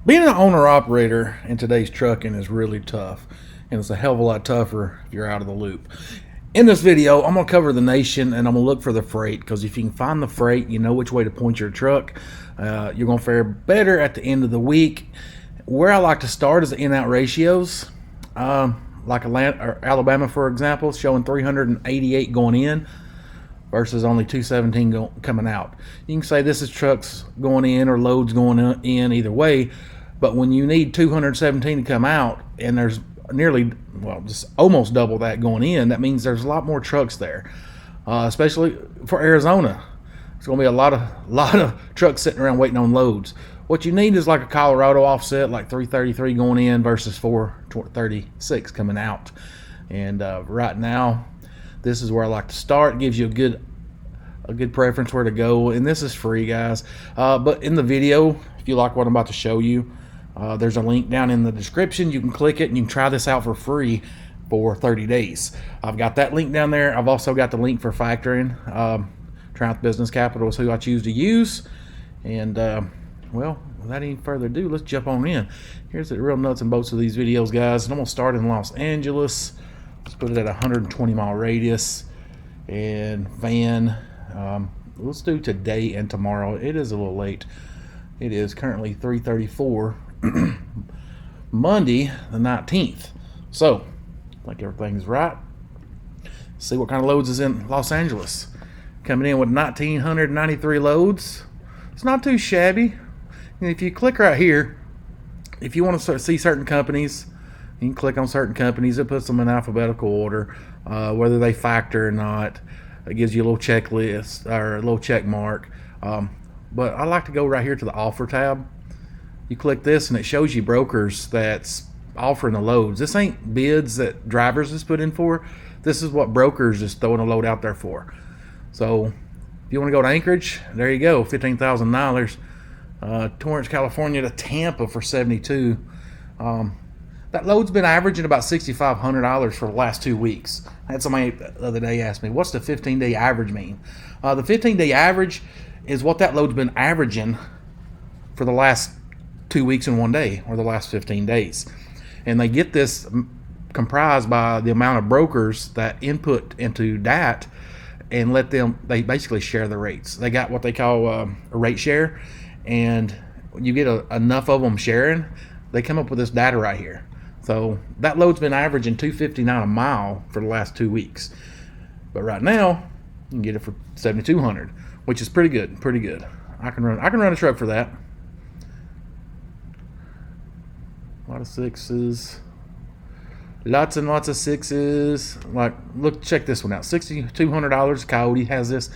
Being an owner operator in today's trucking is really tough, and it's a hell of a lot tougher if you're out of the loop. In this video, I'm going to cover the nation, and I'm going to look for the freight, because if you can find the freight, you know which way to point your truck. You're going to fare better at the end of the week. Where I like to start is the in-out ratios. Like Alabama, for example, showing 388 going in versus only 217 coming out. You can say this is trucks going in or loads going in, either way, but when you need 217 to come out and there's nearly, well, just almost double that going in, that means there's a lot more trucks there, especially for Arizona. It's going to be a lot of trucks sitting around waiting on loads. What you need is like a Colorado offset, like 333 going in versus 436 coming out. And right now, this is where I like to start. It gives you a good preference where to go, and this is free, guys. But in the video, if you like what I'm about to show you, there's a link down in the description. You can click it and you can try this out for free for 30 days. I've got that link down there. I've also got the link for factoring. Triumph Business Capital is who I choose to use. And well, without any further ado, let's jump on in. Here's the real nuts and bolts of these videos, guys. And I'm gonna start in Los Angeles. Let's put it at 120 mile radius. And van, let's do today and tomorrow. It is a little late. It is currently 3:34 Monday the 19th. So I think everything's right. See what kind of loads is in Los Angeles. Coming in with 1,993 loads. It's not too shabby. And if you click right here, if you want to see certain companies, you can click on certain companies. It puts them in alphabetical order, whether they factor or not. It gives you a little checklist or a little check mark. But I like to go right here to the offer tab. You click this and it shows you brokers that's offering the loads. This ain't bids that drivers is put in for. This is what brokers is throwing a load out there for. So if you want to go to Anchorage, there you go, $15,000. Torrance, California to Tampa for 72. That load's been averaging about $6,500 for the last 2 weeks. I had somebody the other day ask me, what's the 15-day average mean? The 15-day average is what that load's been averaging for the last 2 weeks and 1 day, or the last 15 days. And they get this comprised by the amount of brokers that input into that and they basically share the rates. They got what they call a rate share, and you get enough of them sharing, they come up with this data right here. So that load's been averaging $259 a mile for the last 2 weeks. But right now, you can get it for $7,200, which is pretty good. I can run a truck for that. A lot of sixes. Lots and lots of sixes. Like, look, check this one out. $6,200. Coyote has this.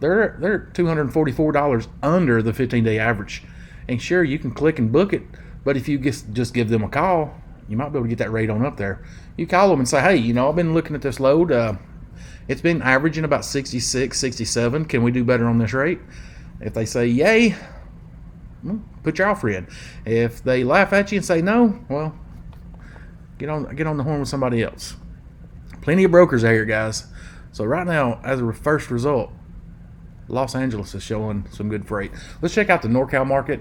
They're $244 under the 15-day average. And sure, you can click and book it, but if you just give them a call, you might be able to get that rate on up there. You call them and say, hey, I've been looking at this load. It's been averaging about 66, 67. Can we do better on this rate? If they say yay, well, put your offer in. If they laugh at you and say no, well, get on the horn with somebody else. Plenty of brokers out here, guys. So right now, as a first result, Los Angeles is showing some good freight. Let's check out the NorCal market.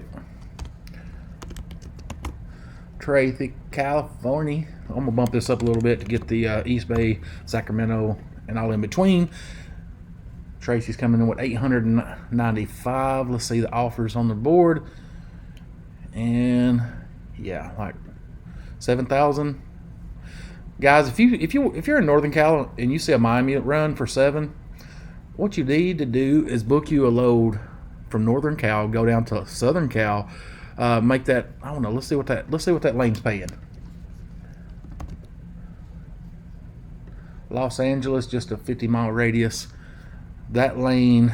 Tracy, California. I'm gonna bump this up a little bit to get the East Bay, Sacramento, and all in between. Tracy's coming in with 895. Let's see the offers on the board, and yeah, like 7,000. Guys, if you're in Northern Cal and you see a Miami run for 7, what you need to do is book you a load from Northern Cal, go down to Southern Cal, make that, I don't know, let's see what that lane's paying. Los Angeles, just a 50-mile radius. That lane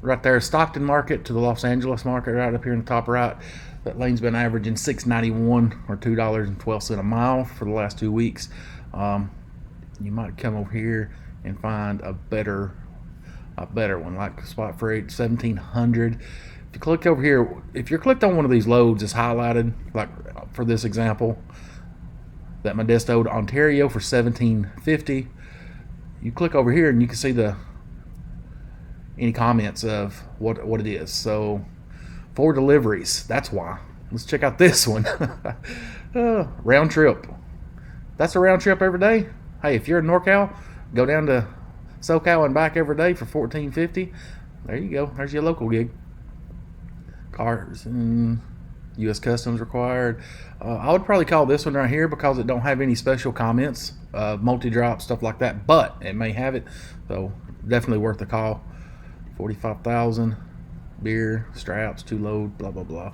right there, Stockton market to the Los Angeles market, right up here in the top right. That lane's been averaging $6.91 or $2.12 a mile for the last 2 weeks. You might come over here and find a better one, like spot freight 1,700. If you click over here, if you're clicked on one of these loads, it's highlighted, like for this example, that Modesto to Ontario for $1,750. You click over here and you can see any comments of what it is. So 4 deliveries, that's why. let's check out this one. Round trip. That's a round trip every day. Hey, if you're in NorCal, go down to SoCal and back every day for $14.50. There you go. There's your local gig. Cars and U.S. Customs required. I would probably call this one right here because it don't have any special comments, multi-drop, stuff like that, but it may have it, so definitely worth the call. 45,000, beer, straps, 2 load, blah, blah, blah.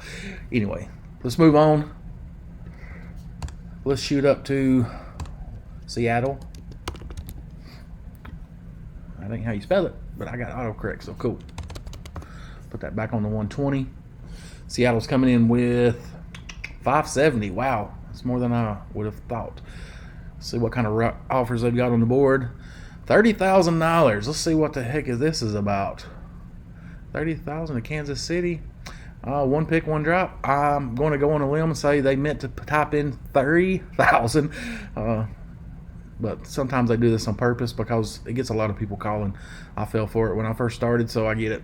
Anyway, let's move on. Let's shoot up to Seattle. That ain't how you spell it, but I got autocorrect, so cool. Put that back on the 120. Seattle's coming in with 570. Wow, that's more than I would have thought. Let's see what kind of offers they've got on the board. $30,000. Let's see what the heck this is about. 30,000 to Kansas City. One pick, one drop. I'm going to go on a limb and say they meant to type in 30,000. But sometimes they do this on purpose because it gets a lot of people calling. I fell for it when I first started, so I get it.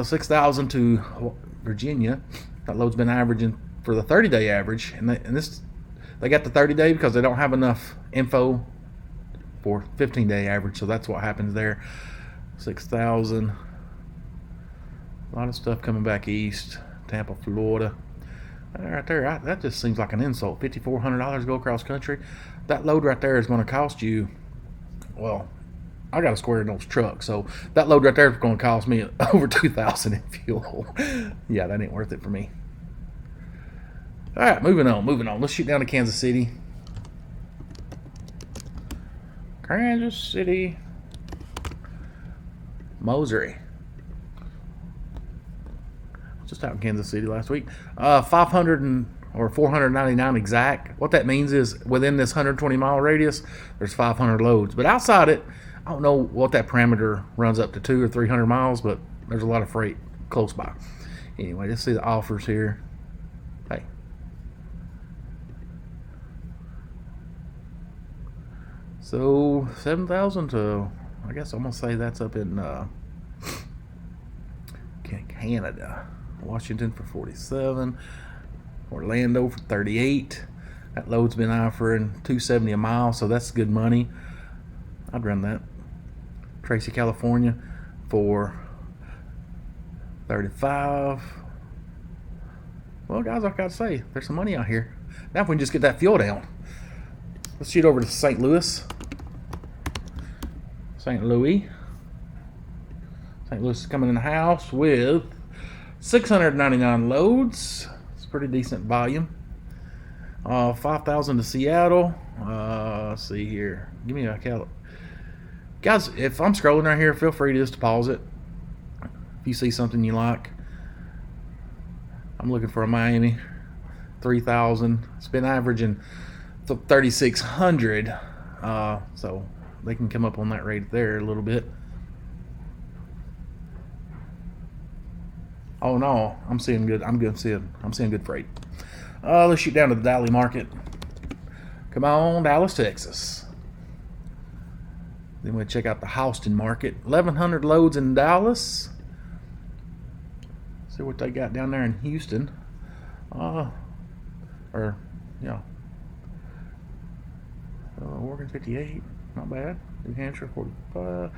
6,000 to Virginia. That load's been averaging for the 30-day average, and they got the 30-day because they don't have enough info for 15-day average, so that's what happens there. 6,000. A lot of stuff coming back east. Tampa, Florida. Right there, that just seems like an insult. $5,400 go across country. That load right there is going to cost you, well, I got a square nose truck, so that load right there is going to cost me over $2,000 in fuel. Yeah, that ain't worth it for me. All right, moving on. Let's shoot down to Kansas City. Kansas City, Missouri. Just out in Kansas City last week. 500 or 499 exact. What that means is within this 120-mile radius, there's 500 loads. But outside it, I don't know what that parameter runs up to, 200 or 300 miles, but there's a lot of freight close by. Anyway, let's see the offers here. Hey. So 7,000 to, I guess I'm gonna say that's up in Canada. Washington for 47, Orlando for 38. That load's been offering $270 a mile, so that's good money. I'd run that. Tracy, California for 35. Well, guys, I gotta say, there's some money out here. Now if we can just get that fuel down. Let's shoot over to St. Louis. St. Louis is coming in the house with 699 loads. It's pretty decent volume. 5,000 to Seattle. Let's see here. Give me a count. Guys, if I'm scrolling right here, feel free to just pause it. If you see something you like. I'm looking for a Miami. 3,000. It's been averaging 3,600. So they can come up on that rate there a little bit. Oh no, I'm seeing good. I'm seeing good freight. Let's shoot down to the Dallas market. Come on, Dallas, Texas. Then we'll check out the Houston market. 1,100 loads in Dallas. See what they got down there in Houston. Oregon 58, not bad. New Hampshire 45.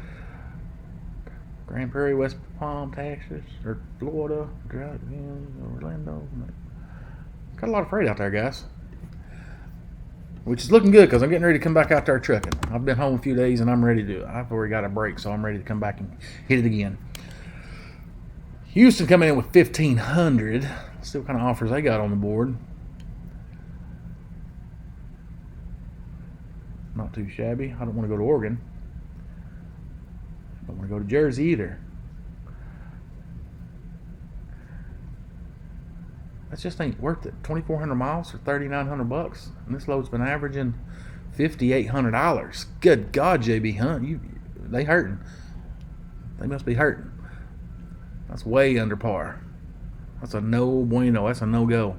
Grand Prairie, West Palm, Texas, or Florida, Orlando. Got a lot of freight out there, guys. Which is looking good because I'm getting ready to come back out there trucking. I've been home a few days and I'm ready to do it. I've already got a break, so I'm ready to come back and hit it again. Houston coming in with 1,500. Let's see what kind of offers they got on the board. Not too shabby. I don't want to go to Oregon. I don't want to go to Jersey either. That just ain't worth it. 2,400 miles for $3,900, and this load's been averaging $5,800. Good God, JB Hunt, they hurting. They must be hurting. That's way under par. That's a no bueno. That's a no-go.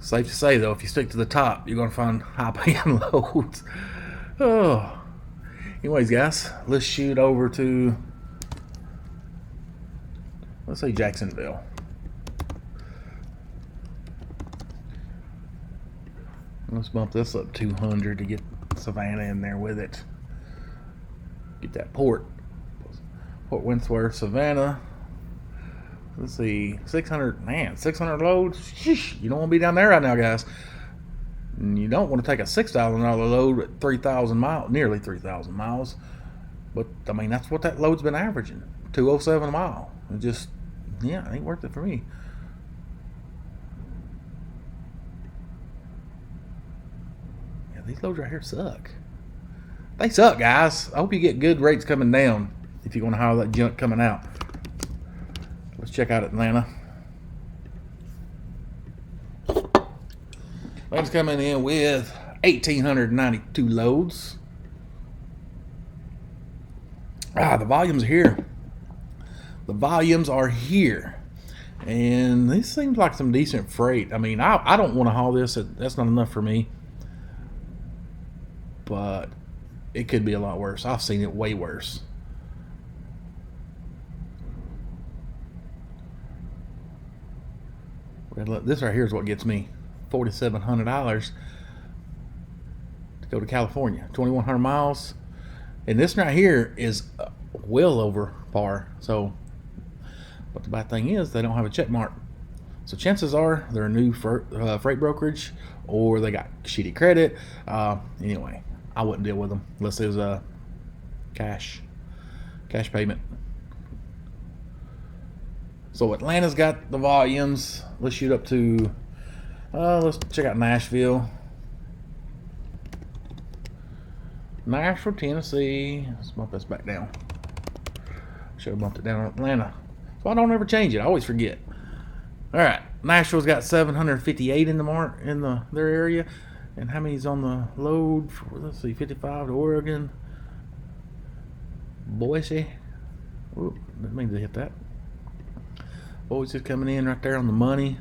Safe to say, though, if you stick to the top, you're going to find high-paying loads. Oh. Anyways, guys, let's shoot over to Let's say Jacksonville. Let's bump this up 200 to get Savannah in there with it. Get that Port Wentworth, Savannah. Let's see, 600, man, 600 loads. Sheesh, you don't want to be down there right now, guys. And you don't want to take a $6,000 load at 3,000 miles, nearly 3,000 miles. But I mean, that's what that load's been averaging, 207 a mile. It just, yeah, it ain't worth it for me. Yeah, these loads right here suck. They suck, guys. I hope you get good rates coming down if you're going to hire that junk coming out. Let's check out Atlanta. Atlanta's coming in with 1,892 loads. The volumes are here. The volumes are here. And this seems like some decent freight. I mean, I don't want to haul this. That's not enough for me. But it could be a lot worse. I've seen it way worse. This right here is what gets me $4,700 to go to California. 2,100 miles. And this right here is well over par. So, but the bad thing is they don't have a check mark. So chances are they're a new freight brokerage, or they got shitty credit. Anyway, I wouldn't deal with them unless there's a cash payment. So Atlanta's got the volumes. Let's shoot up to, let's check out Nashville. Nashville, Tennessee. Let's bump this back down. Should have bumped it down on Atlanta. So I don't ever change it. I always forget. All right, Nashville's got 758 in their area. And how many's on the load? Let's see, 55 to Oregon. Boise. Ooh, didn't mean to hit that. Boise is coming in right there on the money.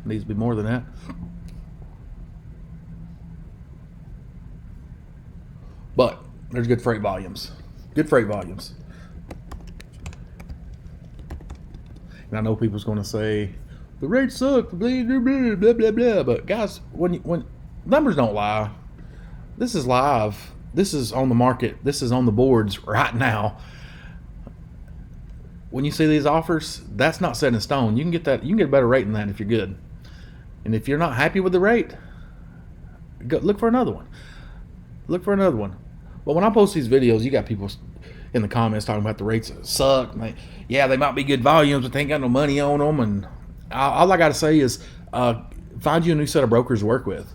Needs to be more than that. But there's good freight volumes. Good freight volumes. And I know people's going to say the rates suck, blah blah blah blah blah blah. But guys, when numbers don't lie, this is live. This is on the market. This is on the boards right now. When you see these offers, that's not set in stone. You can get that. You can get a better rate than that if you're good. And if you're not happy with the rate, go look for another one. Look for another one. But when I post these videos, you got people in the comments talking about the rates suck. They might be good volumes, but they ain't got no money on them. And all I got to say is find you a new set of brokers to work with.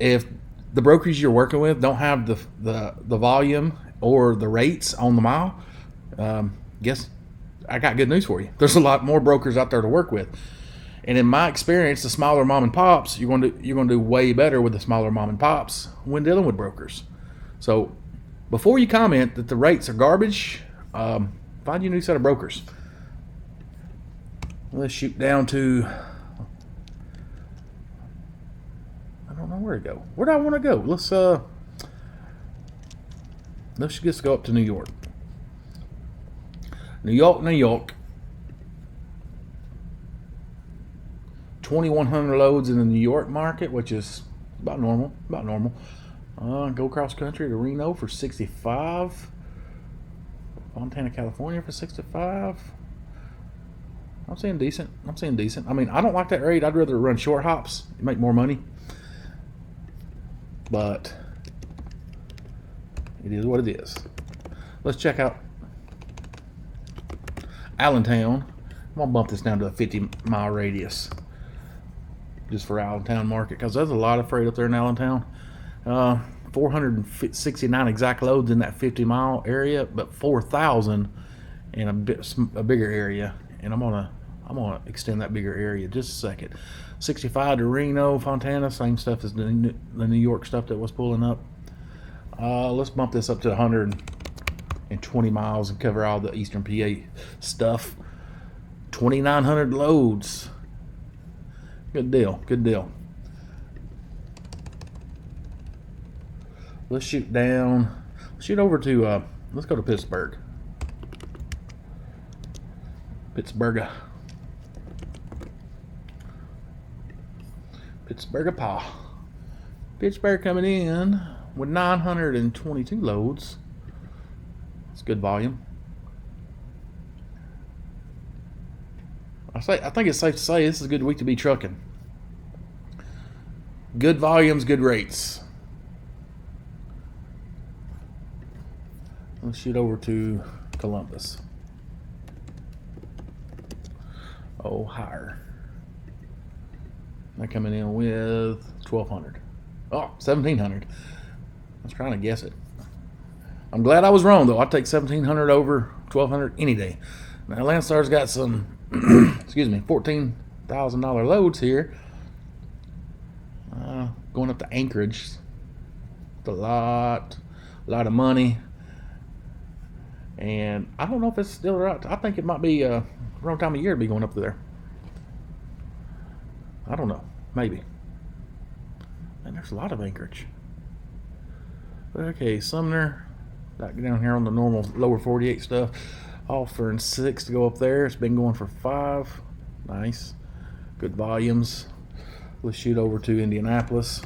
If the brokers you're working with don't have the volume or the rates on the mile, guess I got good news for you. There's a lot more brokers out there to work with. And in my experience, the smaller mom and pops, you're going to do way better with the smaller mom and pops when dealing with brokers. So before you comment that the rates are garbage, find you a new set of brokers. Let's shoot down to, I don't know where to go. Where do I want to go? Let's just go up to New York. New York. 2,100 loads in the New York market, which is about normal. Go across country to Reno for 65. Montana, California for 65. I'm seeing decent. I mean, I don't like that rate. I'd rather run short hops, make more money. But it is what it is. Let's check out Allentown. I'm gonna bump this down to a 50-mile radius just for Allentown market, because there's a lot of freight up there in Allentown. 469 exact loads in that 50-mile area, but 4,000 in a bigger area. And I'm gonna extend that bigger area just a second. 65 to Reno, Fontana, same stuff as the New York stuff that was pulling up. Let's bump this up to 120 miles and cover all the Eastern PA stuff. 2,900 loads. Good deal. Let's shoot down. Shoot over to, let's go to Pittsburgh. Pittsburgh. Pittsburgh paw. Pittsburgh coming in with 922 loads. It's good volume. I think it's safe to say this is a good week to be trucking. Good volumes, good rates. Let's shoot over to Columbus. Oh, higher. They're coming in with 1,200. Oh, 1,700. I was trying to guess it. I'm glad I was wrong, though. I'll take 1,700 over 1,200 any day. Now, Landstar's got some, excuse me, $14,000 loads here. Going up to Anchorage. It's a lot of money. And I don't know if it's still right. I think it might be wrong time of year to be going up there. I don't know. Maybe. And there's a lot of Anchorage. Okay, Sumner. Back down here on the normal lower 48 stuff. Offering 6 to go up there. It's been going for 5. Nice. Good volumes. Let's shoot over to Indianapolis.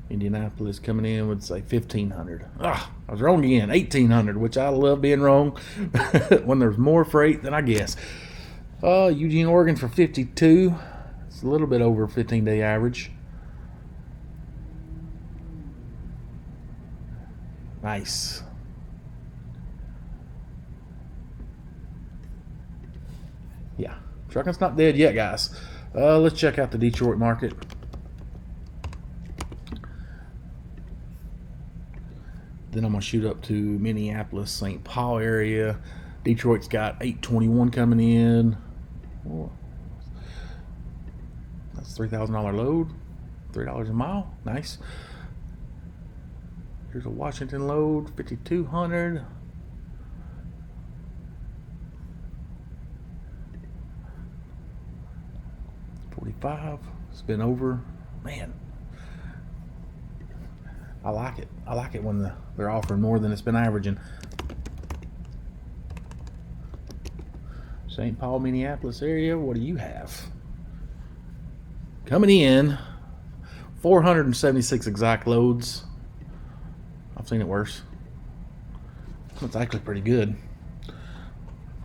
Indianapolis coming in with, say, 1,500. I was wrong again. 1,800, which I love being wrong when there's more freight than I guess. Eugene, Oregon for 52. It's a little bit over 15-day average. Nice. Yeah, trucking's not dead yet, guys. Let's check out the Detroit market. Then I'm going to shoot up to Minneapolis, St. Paul area. Detroit's got 821 coming in. Oh, that's $3,000 load. $3 a mile. Nice. Here's a Washington load, 5,200. $45. It's been over. Man, I like it. I like it when they're offering more than it's been averaging. St. Paul, Minneapolis area, what do you have? Coming in, 476 exact loads. I've seen it worse. That's actually pretty good.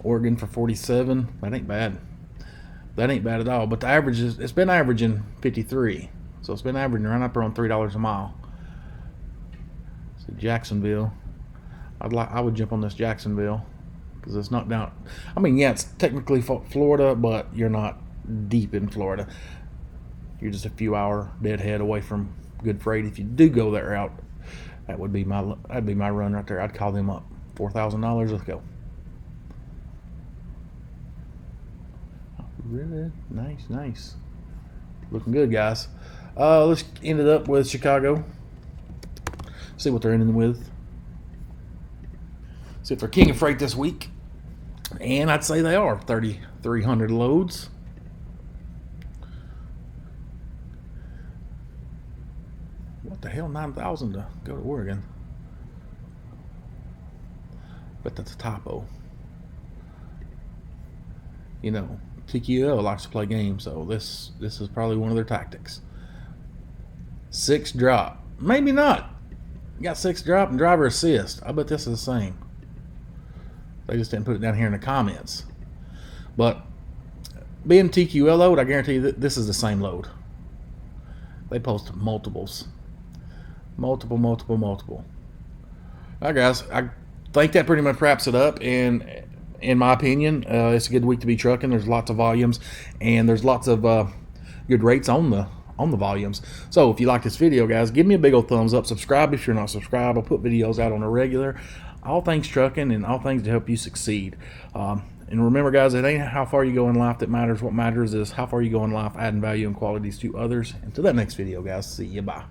Oregon for 47. That ain't bad. That ain't bad at all. But the average is, it's been averaging 53. So it's been averaging right up around $3 a mile. So Jacksonville. I would jump on this Jacksonville because it's not down. I mean, yeah, it's technically Florida, but you're not deep in Florida. You're just a few hour deadhead away from good freight. If you do go that route, that'd be my run right there. I'd call them up. $4,000. Let's go. Really nice. Looking good, guys. Let's end it up with Chicago. See what they're ending with. See if they're king of freight this week. And I'd say they are. 3,300 loads. What the hell? 9,000 to go to Oregon. But that's a typo. You know, TQL likes to play games, so this is probably one of their tactics. 6 drop. Maybe not. You got 6 drop and driver assist. I bet this is the same. They just didn't put it down here in the comments. But being TQL load, I guarantee you that this is the same load. They post multiples. Multiple. All right, guys. I think that pretty much wraps it up. And in my opinion, it's a good week to be trucking. There's lots of volumes, and there's lots of good rates on the volumes. So if you like this video, guys, give me a big old thumbs up. Subscribe if you're not subscribed. I'll put videos out on a regular. All things trucking and all things to help you succeed. And remember, guys, it ain't how far you go in life that matters. What matters is how far you go in life, adding value and qualities to others. Until that next video, guys, see you. Bye.